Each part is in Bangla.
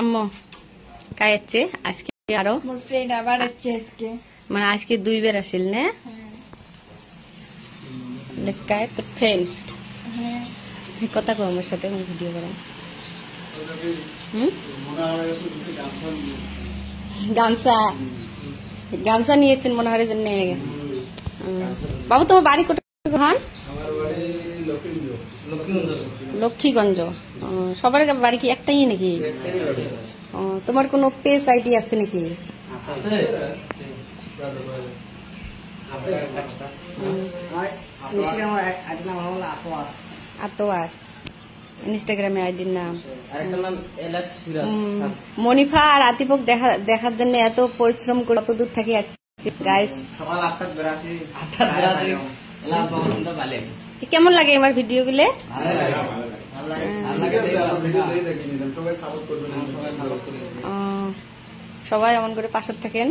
আম্মু কাই যাচ্ছে আজকে আরো মোর ফ্রেন্ড আবার যাচ্ছে আজকে মানে আজকে 2 বার আসিল না লেখায় তো ফ্রেন্ড কথা কো আমার সাথে ভিডিও করা গামছা গামছা নিয়েছেন মনে হয় জন্য বাবু তোমার বাড়ি কোথায় লক্ষ্মীগঞ্জ সবার বাড়ি কি একটাই নাকি তোমার কোনো পেজ আইডি আছে নাকি আতোয়ার ইনস্টাগ্রামে আইডির নাম মনিফা আর আতিফক দেখার জন্য এত পরিশ্রম করে কত দূর থেকে গাইস কেমন লাগে আমার ভিডিও গুলো সবাই এমন করে পাশে থাকেন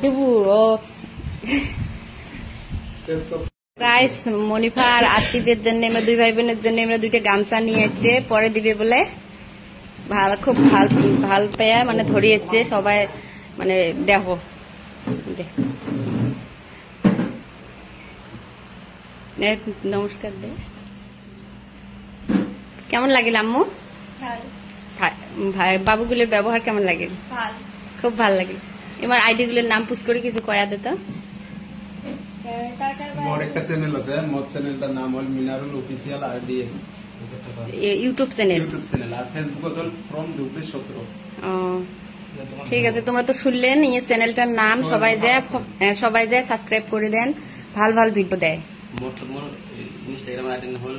দেবু ও গাইস মনিফা আর আতিফের জন্য আমরা 2 ভাই বোনের জন্য আমরা 2টা গামছা নিয়েছে পরে দিবে বলে খুব ভাল পেয়ে মানে ধরিয়েছে সবাই মানে দেখো নমস্কার দেশ কেমন লাগিল আম্মু ভাই বাবুগুলোর ব্যবহার কেমন লাগে খুব ভাল লাগে এবার আইডি গুলোর নাম পুশ করে কিছু কয়া দিত মোর একটা চ্যানেল আছে মোর চ্যানেলটার নাম হল Minarul official RDX YouTube channel আর ফেসবুক হল ফ্রম 2017 ঠিক আছে তোমরা তো শুনলেন এই চ্যানেলটার নাম সবাই যায় সাবস্ক্রাইব করে দেন ভালো ভালো ভিডিও দেয় মোর ইনস্টাগ্রাম আইডি হল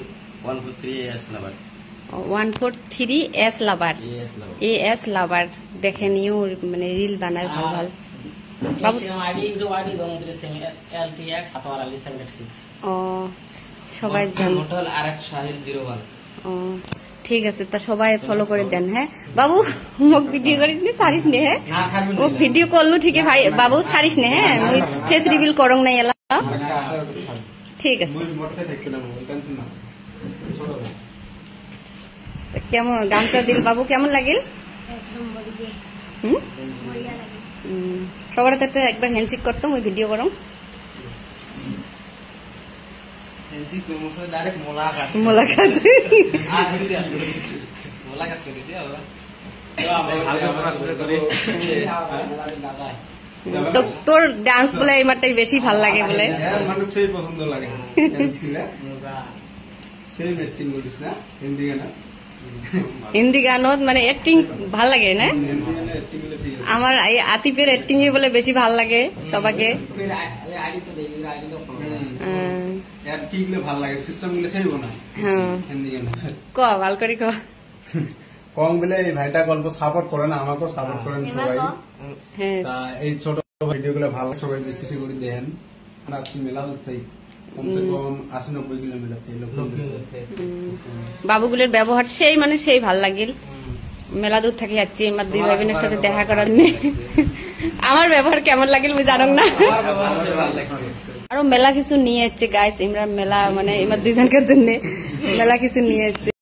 143as লাভার 143as লাভার as লাভার দেখেন ইউ মানে রিল বানায় ভালো ভালো বাবু সবাই ঠিক আছে তা সবাই ফলো করে দেন হ্যাঁ বাবু মোক ভিডিও করিস নি সারিস নে হ্যাঁ মোক ভিডিও করলু ঠিক বাই বাবু সারিস নে হ্যাঁ ফেস রিভিল করং নাই এলা ঠিক আছে কেমন গামছা দিল বাবু কেমন লাগিল সবার সাথে একবার হ্যান্ডশেক করতাম ওই ভিডিও করম তোর ডান্স বলে এই মারটাই বেশি ভাল লাগে বলে মানে সেই পছন্দ লাগে হিন্দি গানত মানে অ্যাক্টিং ভাল লাগে না আমার এই আতিফের অ্যাক্টিং বলে বেশি ভাল লাগে সবাইকে ক ভাল করে ক কম বলে এই ভাইটা গল্প সাপোর্ট করে না আমাকেও সাপোর্ট করেন সবাই তা এই ছোট ভিডিও গুলো ভালো সবাই বেশি করে দেখেন আপনি মেলা হচ্ছে কমসে কম 80-90 কিলোমিটার বাবুগুলোর ব্যবহার সেই মানে সেই ভাল লাগিল মেলা দূর থেকে যাচ্ছি আমার 2 ভাই বোনের সাথে দেখা করার আমার ব্যবহার কেমন লাগিল আমি জানো না আরো মেলা কিছু নিয়ে যাচ্ছে গাইস আমরা মেলা মানে আমার 2 জনকার জন্য মেলা কিছু নিয়ে যাচ্ছে